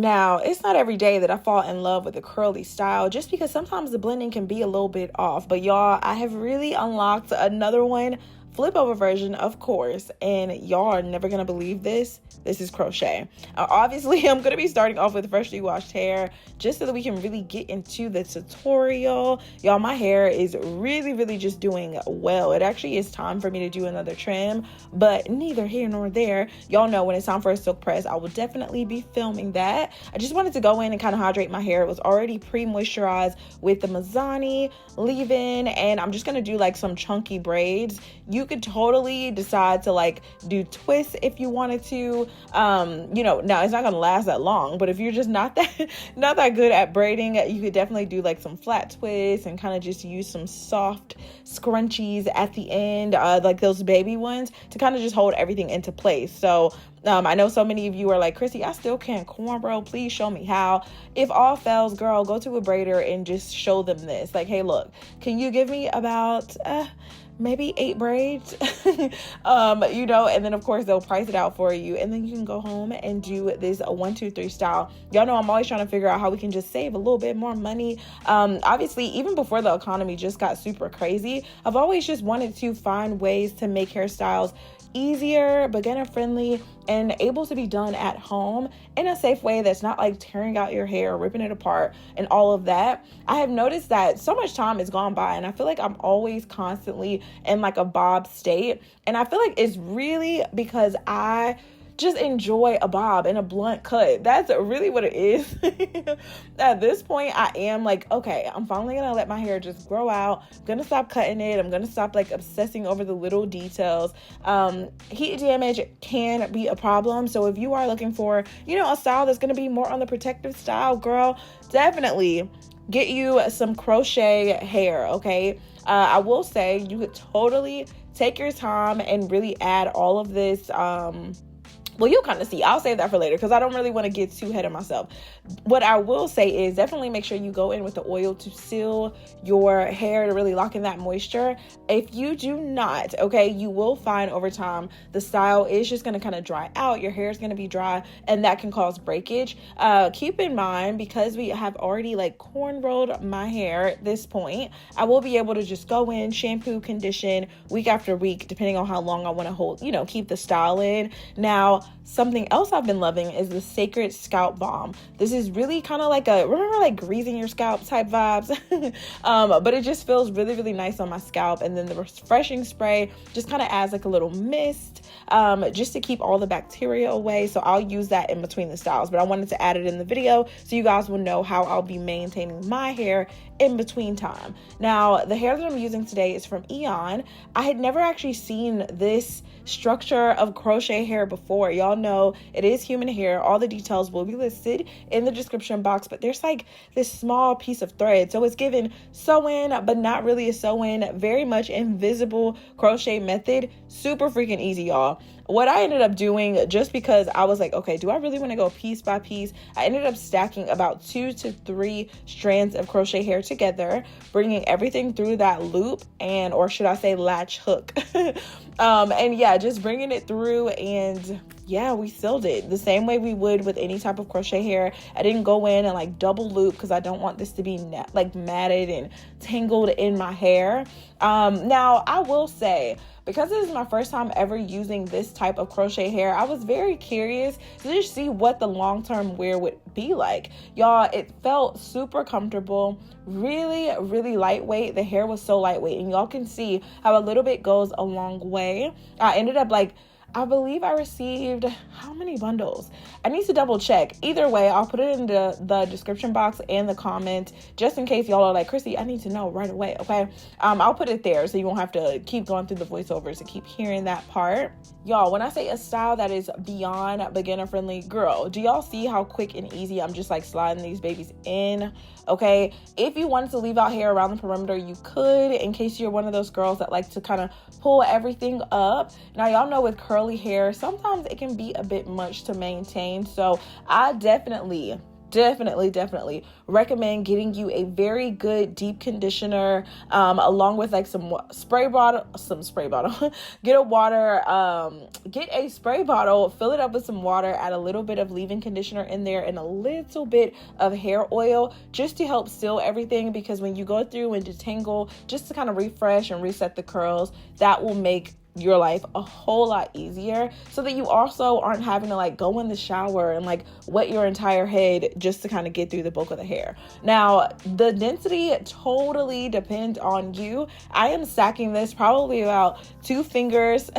Now, it's not every day that I fall in love with a curly style, just because sometimes the blending can be a little bit off. But y'all, I have really unlocked another one, flip over version, of course, and y'all are never gonna believe this. This is crochet. Obviously, I'm gonna be starting off with freshly washed hair just so that we can really get into the tutorial. Y'all, my hair is really just doing well. It actually is time for me to do another trim, but neither here nor there. Y'all know when it's time for a silk press, I will definitely be filming that. I just wanted to go in and kind of hydrate my hair. It was already pre-moisturized with the Mizani leave-in, and I'm just gonna do like some chunky braids. You could totally decide to like do twists if you wanted to. Now it's not gonna last that long, but if you're just not that good at braiding, you could definitely do like some flat twists and kind of just use some soft scrunchies at the end, like those baby ones, to kind of just hold everything into place. So I know so many of you are like, Chrissy, I still can't cornrow. Please show me how. If all fails, girl, go to a braider and just show them this. Like, hey, look, can you give me about maybe 8 braids? And then of course they'll price it out for you, and then you can go home and do this 1, 2, 3 style. Y'all know I'm always trying to figure out how we can just save a little bit more money. Obviously, even before the economy just got super crazy, I've always just wanted to find ways to make hairstyles easier, beginner friendly, and able to be done at home in a safe way that's not like tearing out your hair, ripping it apart, and all of that. I have noticed that so much time has gone by, and I feel like I'm always constantly in like a bob state, and I feel like it's really because I just enjoy a bob and a blunt cut. That's really what it is. At this point, I am like, okay, I'm finally gonna let my hair just grow out. I'm gonna stop cutting it. I'm gonna stop like obsessing over the little details. Heat damage can be a problem. So if you are looking for, a style that's gonna be more on the protective style, girl, definitely get you some crochet hair, okay? I will say you could totally take your time and really add all of this, well, you'll kind of see. I'll save that for later because I don't really want to get too ahead of myself. What I will say is definitely make sure you go in with the oil to seal your hair to really lock in that moisture. If you do not, okay, you will find over time the style is just going to kind of dry out. Your hair is going to be dry, and that can cause breakage. Keep in mind, because we have already like cornrowed my hair at this point, I will be able to just go in, shampoo, condition week after week, depending on how long I want to hold, keep the style in. Now, something else I've been loving is the Sacred Scalp Balm. This is really kind of like remember like greasing your scalp type vibes? But it just feels really nice on my scalp. And then the refreshing spray just kind of adds like a little mist, just to keep all the bacteria away. So I'll use that in between the styles, but I wanted to add it in the video so you guys will know how I'll be maintaining my hair in between time. Now, the hair that I'm using today is from Eayon. I had never actually seen this structure of crochet hair before. Y'all know it is human hair. All the details will be listed in the description box, but there's like this small piece of thread, so it's given sew-in but not really a sew-in, very much invisible crochet method. Super freaking easy, y'all. What I ended up doing, just because I was like, okay, do I really want to go piece by piece? I ended up stacking about 2 to 3 strands of crochet hair together, bringing everything through that loop, or should I say latch hook. And yeah, just bringing it through, and yeah, we sealed it the same way we would with any type of crochet hair. I didn't go in and like double loop because I don't want this to be like matted and tangled in my hair. Now, I will say, because this is my first time ever using this type of crochet hair, I was very curious to just see what the long-term wear would be like. Y'all, it felt super comfortable, really lightweight. The hair was so lightweight, and y'all can see how a little bit goes a long way. I ended up I believe I received how many bundles? I need to double check. Either way, I'll put it in the description box and the comment, just in case y'all are like, Chrissy, I need to know right away, okay? I'll put it there so you won't have to keep going through the voiceovers and keep hearing that part. Y'all, when I say a style that is beyond beginner friendly, girl, do y'all see how quick and easy I'm just like sliding these babies in? Okay, if you wanted to leave out hair around the perimeter, you could, in case you're one of those girls that like to kind of pull everything up. Now, y'all know with curly hair, sometimes it can be a bit much to maintain, so I definitely definitely recommend getting you a very good deep conditioner, along with like some spray bottle. Get a water, get a spray bottle, fill it up with some water, add a little bit of leave-in conditioner in there and a little bit of hair oil just to help seal everything, because when you go through and detangle, just to kind of refresh and reset the curls, that will make your life a whole lot easier, so that you also aren't having to like go in the shower and like wet your entire head just to kind of get through the bulk of the hair. Now, the density totally depends on you. I am stacking this probably about 2 fingers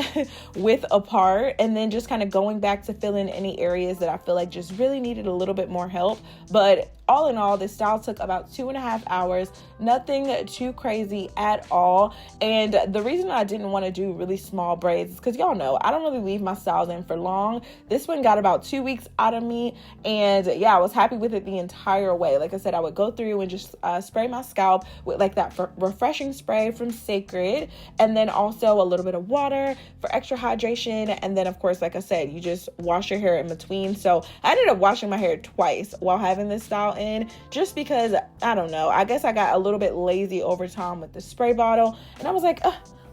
width apart, and then just kind of going back to fill in any areas that I feel like just really needed a little bit more help. But all in all, this style took about 2.5 hours, nothing too crazy at all. And the reason I didn't want to do really small braids is because y'all know I don't really leave my styles in for long. This one got about 2 weeks out of me, and yeah, I was happy with it the entire way. Like I said, I would go through and just spray my scalp with like that refreshing spray from Sacred, and then also a little bit of water for extra hydration. And then of course, like I said, you just wash your hair in between. So I ended up washing my hair twice while having this style in, just because I don't know, I guess I got a little bit lazy over time with the spray bottle, and I was like,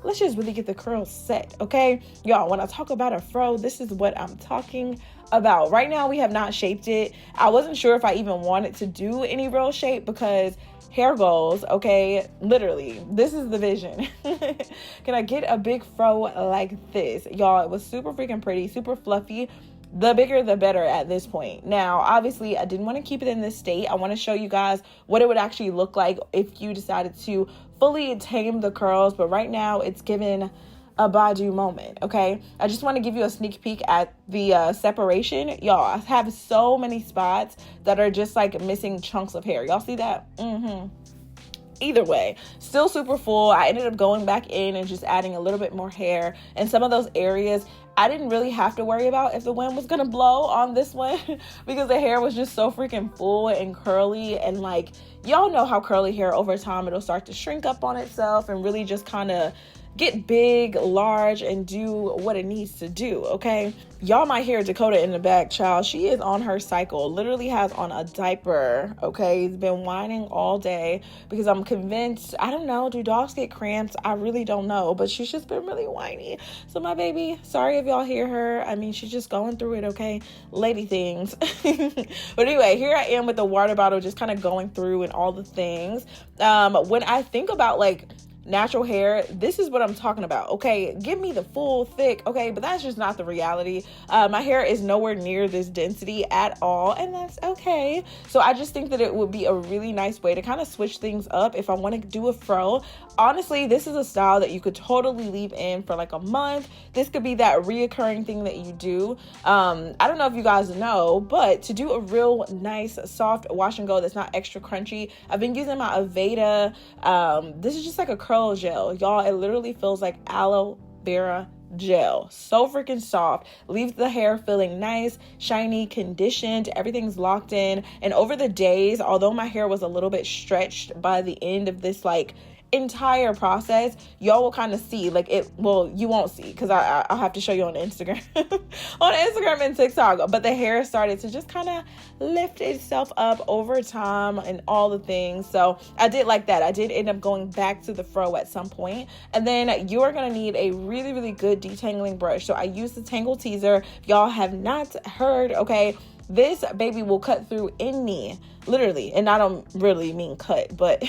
let's just really get the curls set. Okay, y'all, when I talk about a fro, this is what I'm talking about. Right now we have not shaped it. I wasn't sure if I even wanted to do any real shape because hair goals, okay? Literally, this is the vision. Can I get a big fro like this? Y'all, it was super freaking pretty, super fluffy. The bigger, the better at this point. Now, obviously, I didn't want to keep it in this state. I want to show you guys what it would actually look like if you decided to fully tame the curls. But right now, it's given a Badu moment, okay? I just want to give you a sneak peek at the separation. Y'all, I have so many spots that are just like missing chunks of hair. Y'all see that? Either way, still super full. I ended up going back in and just adding a little bit more hair. And some of those areas, I didn't really have to worry about if the wind was gonna blow on this one because the hair was just so freaking full and curly. And like, y'all know how curly hair over time, it'll start to shrink up on itself and really just kind of get big, large, and do what it needs to do, okay? Y'all might hear Dakota in the back, child. She is on her cycle, literally has on a diaper, okay? He's been whining all day because I'm convinced, I don't know, do dogs get cramps? I really don't know, but she's just been really whiny. So my baby, sorry if y'all hear her. I mean, she's just going through it, okay? Lady things. But anyway, here I am with the water bottle, just kind of going through and all the things. When I think about like natural hair, this is what I'm talking about, okay? Give me the full thick, okay? But that's just not the reality. My hair is nowhere near this density at all, and that's okay. So I just think that it would be a really nice way to kind of switch things up if I want to do a fro. Honestly, this is a style that you could totally leave in for like a month. This could be that reoccurring thing that you do. I don't know if you guys know, but to do a real nice soft wash and go that's not extra crunchy, I've been using my Aveda. This is just like a curl gel, y'all. It literally feels like aloe vera gel. So freaking soft, leaves the hair feeling nice, shiny, conditioned. Everything's locked in. And over the days, although my hair was a little bit stretched by the end of this like entire process, y'all will kind of see like it, well, you won't see because I'll have to show you on Instagram on Instagram and TikTok, but the hair started to just kind of lift itself up over time and all the things. So I did like that. I did end up going back to the fro at some point. And then you are going to need a really, really good detangling brush. So I used the Tangle Teaser. If y'all have not heard, okay, this baby will cut through any, literally, and I don't really mean cut, but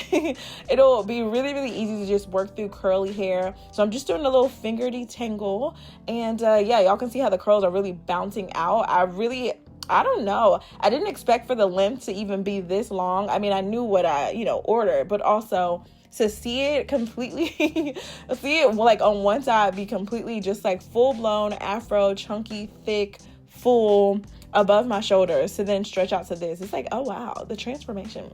it'll be really, really easy to just work through curly hair. So I'm just doing a little finger detangle, and yeah, y'all can see how the curls are really bouncing out. I don't know. I didn't expect for the length to even be this long. I mean, I knew what I, ordered, but also to see it completely, see it like on one side be completely just like full blown afro, chunky, thick, full, above my shoulders, to then stretch out to this. It's like, oh wow, the transformation.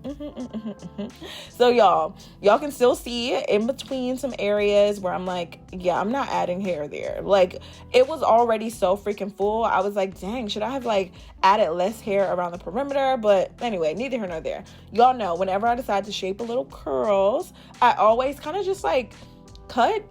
So y'all can still see it in between some areas where I'm like, yeah, I'm not adding hair there. Like, it was already so freaking full. I was like, dang, should I have like added less hair around the perimeter? But anyway, neither here nor there. Y'all know whenever I decide to shape a little curls, I always kind of just like cut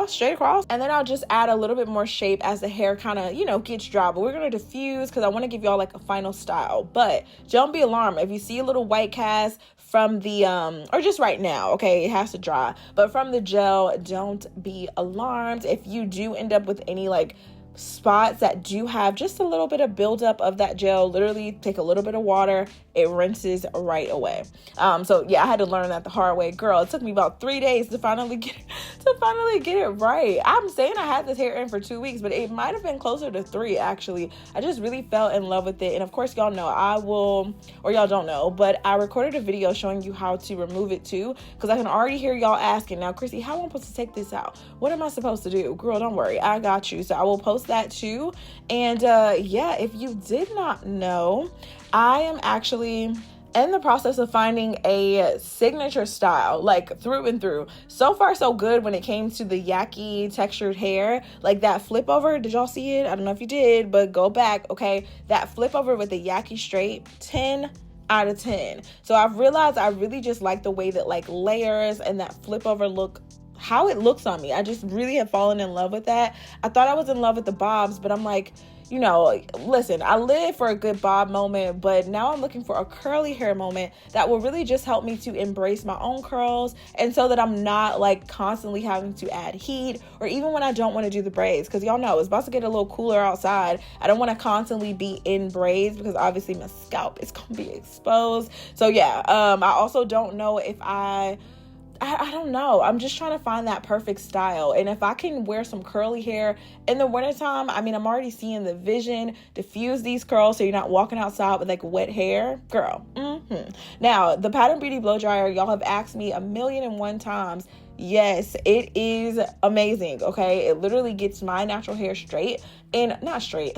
straight across, and then I'll just add a little bit more shape as the hair kind of, you know, gets dry. But we're gonna diffuse because I want to give y'all like a final style. But don't be alarmed if you see a little white cast from the or just right now, okay, it has to dry, but from the gel, don't be alarmed if you do end up with any like spots that do have just a little bit of buildup of that gel. Literally take a little bit of water, it rinses right away. So yeah, I had to learn that the hard way. Girl, it took me about 3 days to finally get it right. I'm saying I had this hair in for 2 weeks, but it might have been closer to 3 actually. I just really fell in love with it. And of course, y'all know or y'all don't know, but I recorded a video showing you how to remove it too, because I can already hear y'all asking, now Chrissy, how am I supposed to take this out? What am I supposed to do? Girl, don't worry, I got you. So I will post that too. And yeah, if you did not know, I am actually in the process of finding a signature style, like through and through. So far so good when it came to the yaki textured hair, like that flip over. Did y'all see it? I don't know if you did, but go back, okay? That flip over with the yaki straight, 10 out of 10. So I've realized I really just like the way that like layers and that flip over look, how it looks on me. I just really have fallen in love with that. I thought I was in love with the bobs, but I'm like, you know, listen, I live for a good bob moment, but now I'm looking for a curly hair moment that will really just help me to embrace my own curls, and so that I'm not like constantly having to add heat, or even when I don't want to do the braids, because y'all know it's about to get a little cooler outside. I don't want to constantly be in braids because obviously my scalp is going to be exposed. So yeah, I also don't know if I don't know. I'm just trying to find that perfect style. And if I can wear some curly hair in the wintertime, I mean, I'm already seeing the vision, diffuse these curls so you're not walking outside with like wet hair. Girl. Now, the Pattern Beauty Blow Dryer, y'all have asked me 1,000,001 times. Yes, it is amazing, okay? It literally gets my natural hair straight, and not straight,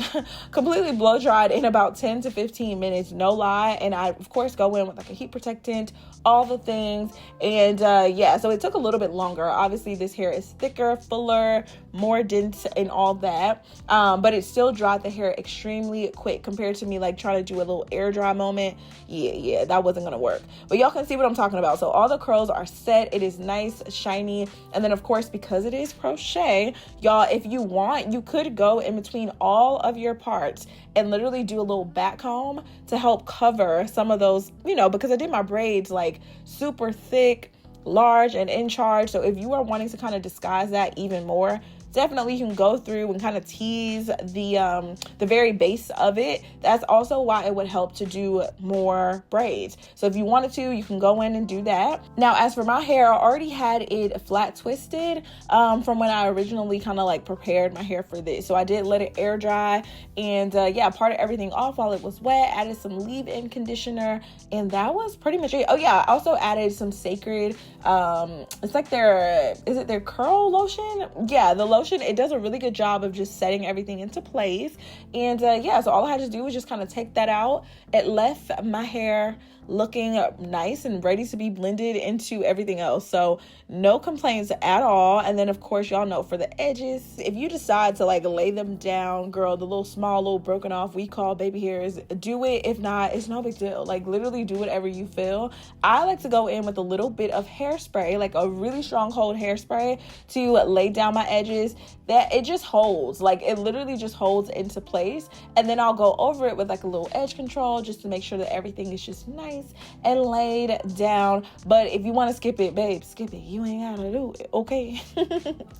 completely blow dried in about 10 to 15 minutes, no lie. And I, of course, go in with like a heat protectant, all the things. And yeah, so it took a little bit longer. Obviously, this hair is thicker, fuller, more dense and all that. But it still dried the hair extremely quick compared to me like trying to do a little air dry moment. Yeah, that wasn't gonna work. But y'all can see what I'm talking about. So all the curls are set. It is nice, shiny. And then of course, because it is crochet, y'all, if you want, you could go in between all of your parts and literally do a little back comb to help cover some of those, you know, because I did my braids like super thick, large, and in charge. So if you are wanting to kind of disguise that even more, definitely you can go through and kind of tease the very base of it. That's also why it would help to do more braids. So if you wanted to, you can go in and do that. Now, as for my hair, I already had it flat twisted from when I originally kind of like prepared my hair for this. So I did let it air dry, and yeah, parted everything off while it was wet, added some leave-in conditioner, and that was pretty much it. Oh yeah, I also added some Sacred, it's like their curl lotion? Yeah, the lotion. It does a really good job of just setting everything into place. And yeah, so all I had to do was just kind of take that out. It left my hair looking nice and ready to be blended into everything else. So no complaints at all. And then of course, y'all know for the edges, if you decide to like lay them down, girl, the little small, little broken off, we call baby hairs, do it. If not, it's no big deal. Like literally do whatever you feel. I like to go in with a little bit of hairspray, like a really strong hold hairspray, to lay down my edges. That it just holds, like it literally just holds into place. And then I'll go over it with like a little edge control just to make sure that everything is just nice and laid down. But if you want to skip it, babe, skip it. You ain't gotta do it, okay?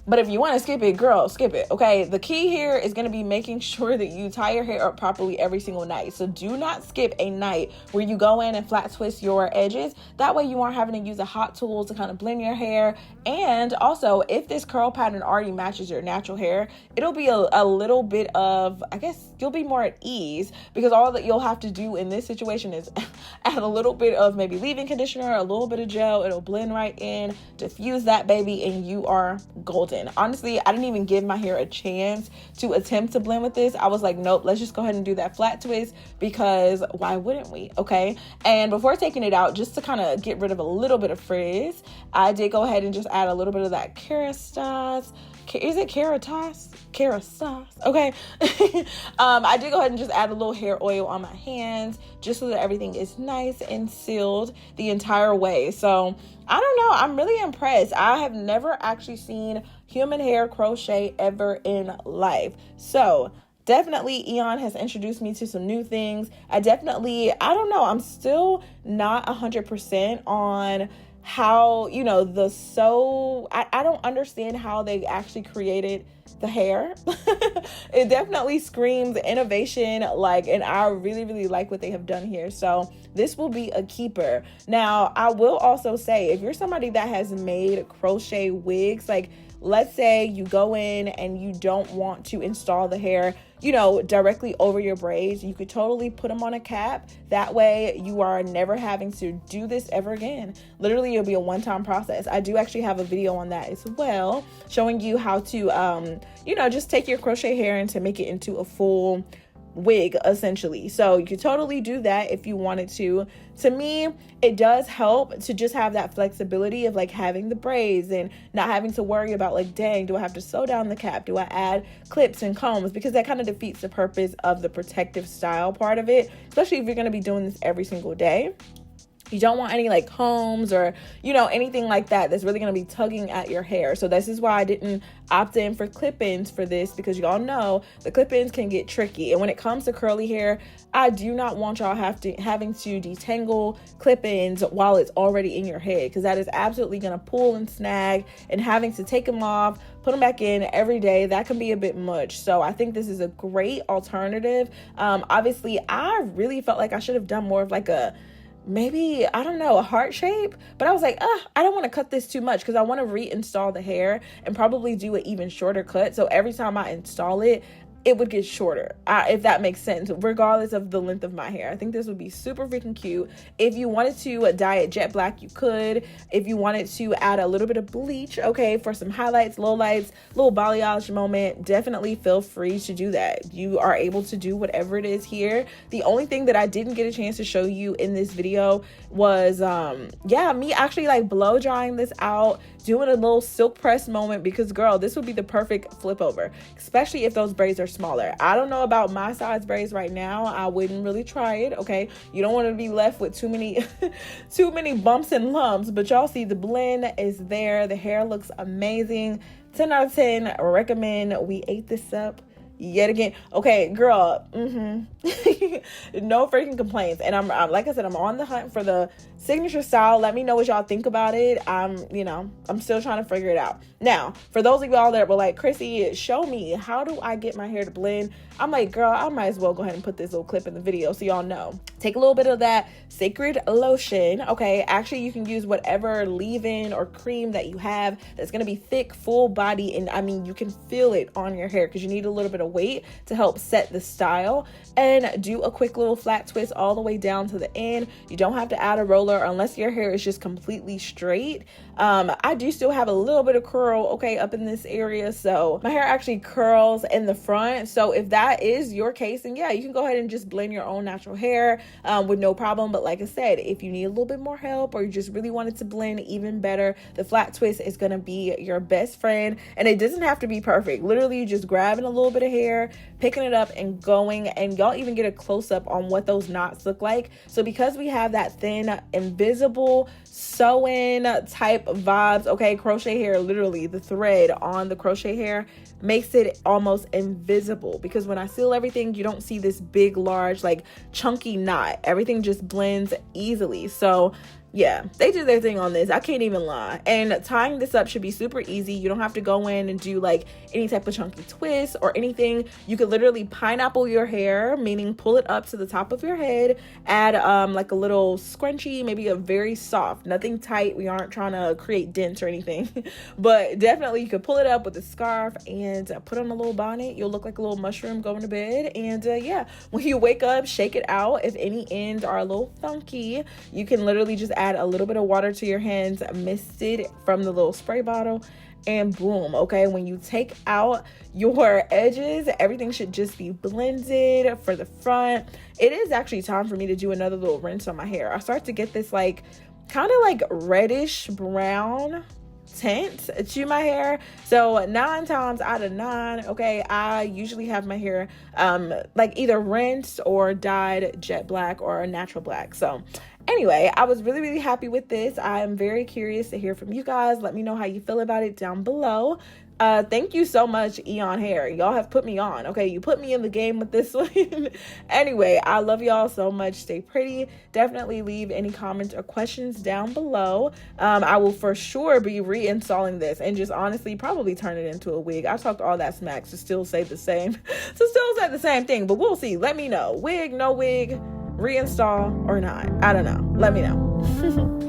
But if you want to skip it, girl, skip it, okay? The key here is going to be making sure that you tie your hair up properly every single night. So do not skip a night where you go in and flat twist your edges. That way you aren't having to use a hot tool to kind of blend your hair. And also, if this curl pattern already matches your natural hair, it'll be a little bit of, I guess you'll be more at ease, because all that you'll have to do in this situation is add a little bit of maybe leave-in conditioner, a little bit of gel. It'll blend right in, diffuse that baby, and you are golden. Honestly, I didn't even give my hair a chance to attempt to blend with this. I was like, nope, let's just go ahead and do that flat twist, because why wouldn't we? Okay. And before taking it out, just to kind of get rid of a little bit of frizz, I did go ahead and just add a little bit of that Kerastase. Is it Kerastase? Kerastase. Okay. I did go ahead and just add a little hair oil on my hands just so that everything is nice and sealed the entire way. So I don't know. I'm really impressed. I have never actually seen human hair crochet ever in life. So definitely Eayon has introduced me to some new things. I don't know, I'm still not 100% on how, you know, I don't understand how they actually created the hair. It definitely screams innovation, like, and I really, really like what they have done here. So this will be a keeper. Now, I will also say, if you're somebody that has made crochet wigs, like, let's say you go in and you don't want to install the hair, you know, directly over your braids, you could totally put them on a cap. That way you are never having to do this ever again. Literally, it'll be a one-time process. I do actually have a video on that as well, showing you how to, you know, just take your crochet hair and to make it into a full wig, essentially. So you could totally do that if you wanted to. To me, it does help to just have that flexibility of like having the braids and not having to worry about like, dang, do I have to sew down the cap? Do I add clips and combs? Because that kind of defeats the purpose of the protective style part of it, especially if you're going to be doing this every single day. You don't want any like combs or, you know, anything like that that's really going to be tugging at your hair. So this is why I didn't opt in for clip-ins for this, because y'all know the clip-ins can get tricky. And when it comes to curly hair, I do not want y'all having to detangle clip-ins while it's already in your head, because that is absolutely going to pull and snag, and having to take them off, put them back in every day, that can be a bit much. So I think this is a great alternative. Obviously, I really felt like I should have done more of like maybe, I don't know, a heart shape, but I was like, I don't want to cut this too much, because I want to reinstall the hair and probably do an even shorter cut. So every time I install it, it would get shorter, if that makes sense, regardless of the length of my hair. I think this would be super freaking cute. If you wanted to dye it jet black, you could. If you wanted to add a little bit of bleach, okay, for some highlights, lowlights, little balayage moment, definitely feel free to do that. You are able to do whatever it is here. The only thing that I didn't get a chance to show you in this video was, me actually like blow drying this out, doing a little silk press moment, because girl, this would be the perfect flip over, especially if those braids are smaller. I don't know about my size braids right now. I wouldn't really try it, okay? You don't want to be left with too many too many bumps and lumps, but y'all see the blend is there. The hair looks amazing. 10 out of 10 recommend. We ate this up yet again. Okay, girl, no freaking complaints. And I'm like I said, I'm on the hunt for the signature style. Let me know what y'all think about it. I'm still trying to figure it out. Now, for those of y'all that were like, Chrissy, show me, how do I get my hair to blend? I'm like, girl, I might as well go ahead and put this little clip in the video so y'all know. Take a little bit of that sacred lotion, okay? Actually, you can use whatever leave-in or cream that you have that's going to be thick, full body, and I mean, you can feel it on your hair, because you need a little bit of weight to help set the style. And do a quick little flat twist all the way down to the end. You don't have to add a roller unless your hair is just completely straight. I do still have a little bit of curl, okay, up in this area, so my hair actually curls in the front. So if that is your case, then yeah, you can go ahead and just blend your own natural hair with no problem. But like I said, if you need a little bit more help, or you just really want it to blend even better, the flat twist is going to be your best friend. And it doesn't have to be perfect. Literally, you just grabbing a little bit of hair, picking it up and going, and y'all even get a close-up on what those knots look like. So because we have that thin, invisible sew-in type vibes, okay, crochet hair, literally the thread on the crochet hair makes it almost invisible, because when I seal everything, you don't see this big, large, like chunky knot. Everything just blends easily. So yeah, they did their thing on this. I can't even lie. And tying this up should be super easy. You don't have to go in and do like any type of chunky twist or anything. You could literally pineapple your hair, meaning pull it up to the top of your head, add like a little scrunchie, maybe a very soft, nothing tight. We aren't trying to create dents or anything, but definitely you could pull it up with a scarf and put on a little bonnet. You'll look like a little mushroom going to bed. And yeah, when you wake up, shake it out. If any ends are a little funky, you can literally just add a little bit of water to your hands, mist it from the little spray bottle, and boom, okay? When you take out your edges, everything should just be blended for the front. It is actually time for me to do another little rinse on my hair. I start to get this like kind of like reddish brown tint to my hair. So 9 times out of 9, okay, I usually have my hair like either rinsed or dyed jet black or a natural black. So anyway, I was really, really happy with this. I'm very curious to hear from you guys. Let me know how you feel about it down below. Thank you so much, EayonHair. Y'all have put me on. Okay, you put me in the game with this one. Anyway, I love y'all so much. Stay pretty. Definitely leave any comments or questions down below. I will for sure be reinstalling this and just honestly probably turn it into a wig. I talked all that smack to still say the same, thing, but we'll see. Let me know. Wig, no wig, reinstall or not. I don't know. Let me know.